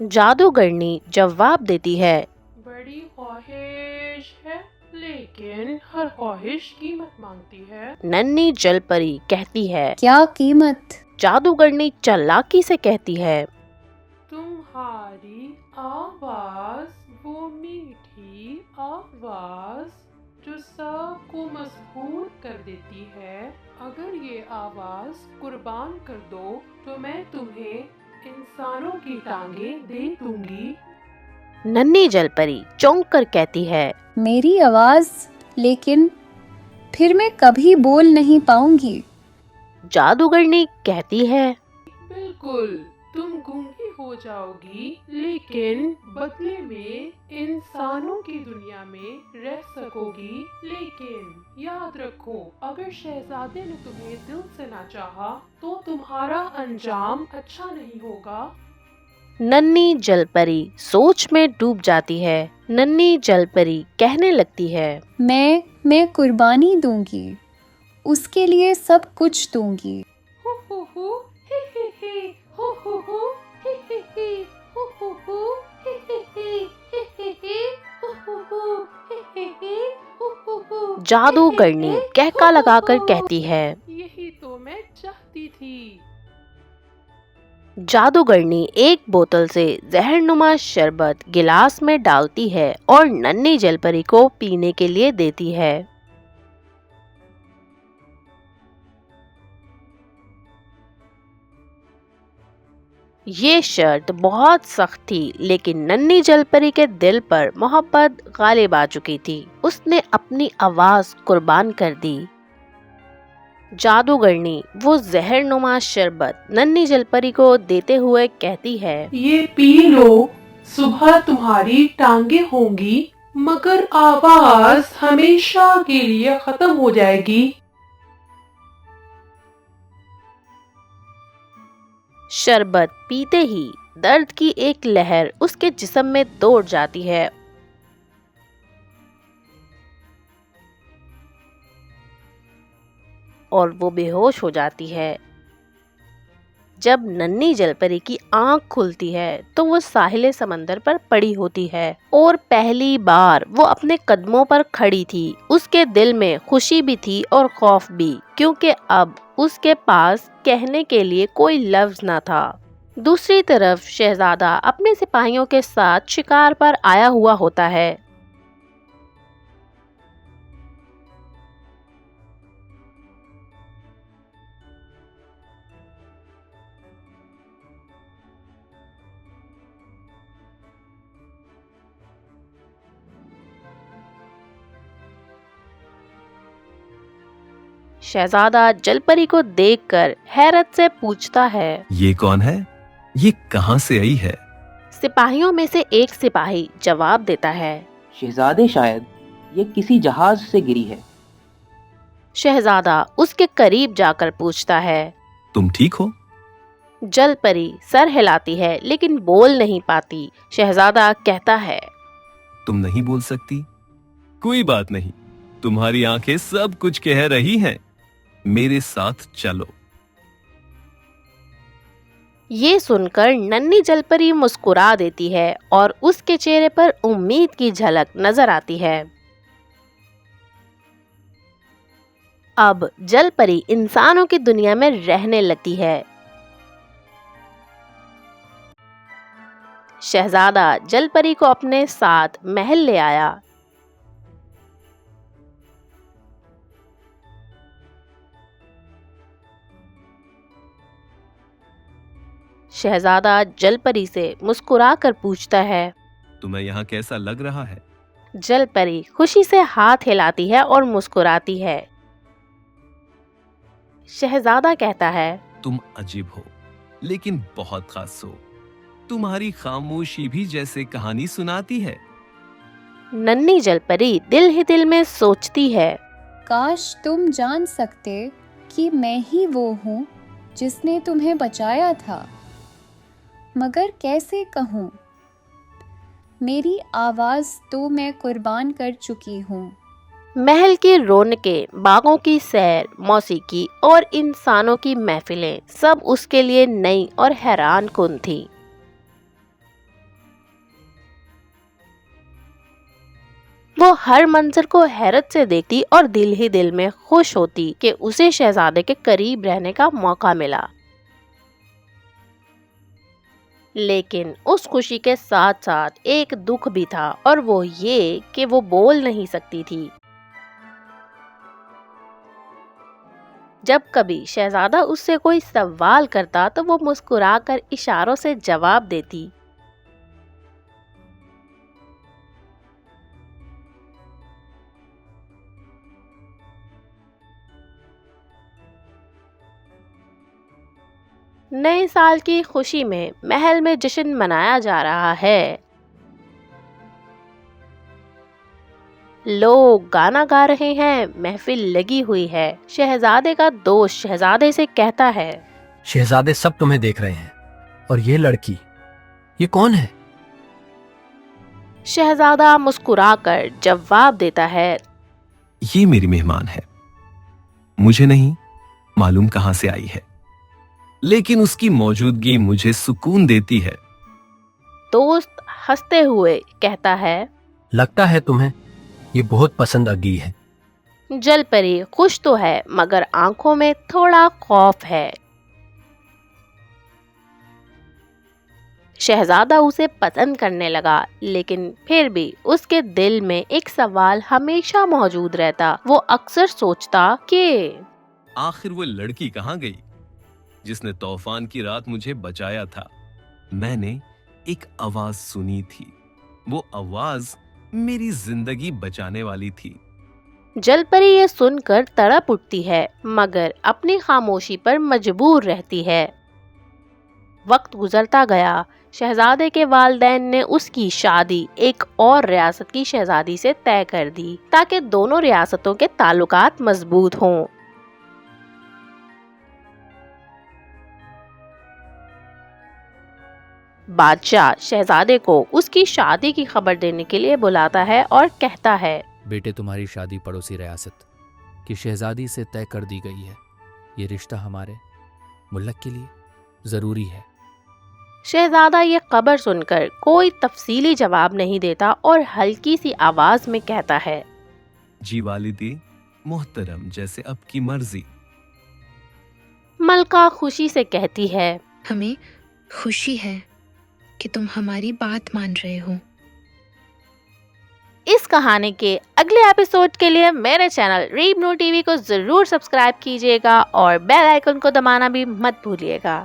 जादूगरनी जवाब देती है, बड़ी ख्वाहिश है, लेकिन हर ख्वाहिश कीमत मांगती है। नन्ही जलपरी कहती है, क्या कीमत? जादूगरनी चालाकी से कहती है, तुम्हारी आवाज, वो मीठी आवाज जो सबको मजबूर कर देती है। अगर ये आवाज कुर्बान कर दो तो मैं तुम्हें इंसानों की टांगें दे दूंगी। नन्ही जलपरी चौंक कर कहती है, मेरी आवाज, लेकिन फिर मैं कभी बोल नहीं पाऊंगी। जादूगरनी कहती है, बिल्कुल, तुम गूंगी हो जाओगी, लेकिन बदले में इंसानों की दुनिया में रह सकोगी। लेकिन याद रखो, अगर शहजादे ने तुम्हें दिल से ना चाहा तो तुम्हारा अंजाम अच्छा नहीं होगा। नन्ही जलपरी सोच में डूब जाती है। नन्ही जलपरी कहने लगती है, मैं कुर्बानी दूंगी, उसके लिए सब कुछ दूंगी। हो हो हे हे हो हो हे हे हो हो हे हे हो हो। जादूगरनी कहका लगाकर कहती है, यही तो मैं चाहती थी। जादूगरनी एक बोतल से जहरनुमा शरबत गिलास में डालती है और नन्ही जलपरी को पीने के लिए देती है। ये शर्त बहुत सख्त थी, लेकिन नन्ही जलपरी के दिल पर मोहब्बत गालिब आ चुकी थी। उसने अपनी आवाज कुर्बान कर दी। जादूगरनी वो जहरनुमा शरबत नन्ही जलपरी को देते हुए कहती है, ये पी लो, सुबह तुम्हारी टांगे होंगी, मगर आवाज हमेशा के लिए खत्म हो जाएगी। शरबत पीते ही दर्द की एक लहर उसके जिस्म में दौड़ जाती है और वो बेहोश हो जाती है। जब नन्ही जलपरी की आंख खुलती है तो वो साहिले समंदर पर पड़ी होती है और पहली बार वो अपने कदमों पर खड़ी थी। उसके दिल में खुशी भी थी और खौफ भी, क्योंकि अब उसके पास कहने के लिए कोई लफ्ज ना था। दूसरी तरफ शहजादा अपने सिपाहियों के साथ शिकार पर आया हुआ होता है। शहजादा जलपरी को देखकर हैरत से पूछता है, ये कौन है? ये कहाँ से आई है? सिपाहियों में से एक सिपाही जवाब देता है, शहजादे, शायद ये किसी जहाज से गिरी है। शहजादा उसके करीब जाकर पूछता है, तुम ठीक हो? जलपरी सर हिलाती है लेकिन बोल नहीं पाती। शहजादा कहता है, तुम नहीं बोल सकती? कोई बात नहीं, तुम्हारी आंखें सब कुछ कह रही हैं। मेरे साथ चलो। ये सुनकर नन्ही जलपरी मुस्कुरा देती है और उसके चेहरे पर उम्मीद की झलक नजर आती है। अब जलपरी इंसानों की दुनिया में रहने लगती है। शहजादा जलपरी को अपने साथ महल ले आया। शहजादा जलपरी से मुस्कुराकर पूछता है, तुम्हें यहाँ कैसा लग रहा है? जलपरी खुशी से हाथ हिलाती है और मुस्कुराती है। शहजादा कहता है, तुम अजीब हो, लेकिन बहुत खास हो। तुम्हारी खामोशी भी जैसे कहानी सुनाती है। नन्ही जलपरी दिल ही दिल में सोचती है, काश तुम जान सकते कि मैं ही वो हूँ जिसने तुम्हें बचाया था, मगर कैसे कहूँ? मेरी आवाज तो मैं कुर्बान कर चुकी हूँ। महल की रौनकें, बागों की सैर, मौसीकी और इंसानों की महफिलें सब उसके लिए नई और हैरान कुन थी। वो हर मंजर को हैरत से देखती और दिल ही दिल में खुश होती कि उसे शहजादे के करीब रहने का मौका मिला। लेकिन उस खुशी के साथ साथ एक दुख भी था, और वो ये कि वो बोल नहीं सकती थी। जब कभी शहजादा उससे कोई सवाल करता तो वो मुस्कुराकर इशारों से जवाब देती। नए साल की खुशी में महल में जश्न मनाया जा रहा है। लोग गाना गा रहे हैं, महफिल लगी हुई है। शहजादे का दोस्त शहजादे से कहता है, शहजादे सब तुम्हें देख रहे हैं। और ये लड़की, ये कौन है? शहजादा मुस्कुराकर जवाब देता है, ये मेरी मेहमान है। मुझे नहीं मालूम कहां से आई है, लेकिन उसकी मौजूदगी मुझे सुकून देती है। दोस्त हंसते हुए कहता है, लगता है तुम्हें ये बहुत पसंद अगी है। जलपरी खुश तो है मगर आंखों में थोड़ा खौफ है। शहजादा उसे पसंद करने लगा, लेकिन फिर भी उसके दिल में एक सवाल हमेशा मौजूद रहता। वो अक्सर सोचता कि आखिर वो लड़की कहां गई जिसने तूफान की रात मुझे बचाया था। मैंने एक आवाज सुनी थी, वो आवाज मेरी जिंदगी बचाने वाली थी। जलपरी ये सुनकर तड़प उठती है, मगर अपनी खामोशी पर मजबूर रहती है। वक्त गुजरता गया। शहजादे के वालिदैन ने उसकी शादी एक और रियासत की शहजादी से तय कर दी, ताकि दोनों रियासतों के ताल्लुकात मजबूत हों। बादशाह शहजादे को उसकी शादी की खबर देने के लिए बुलाता है और कहता है, बेटे, तुम्हारी शादी पड़ोसी रियासत की शहजादी से तय कर दी गई है। ये रिश्ता हमारे मुल्क के लिए ज़रूरी है। शहजादा ये खबर सुनकर कोई तफसीली जवाब नहीं देता और हल्की सी आवाज में कहता है, जी वालिदी मोहतरम, जैसे अब की मर्जी। मलका खुशी से कहती है, हमें खुशी है कि तुम हमारी बात मान रहे हो। इस कहानी के अगले एपिसोड के लिए मेरे चैनल रीब नो टीवी को जरूर सब्सक्राइब कीजिएगा और बेल आइकन को दबाना भी मत भूलिएगा।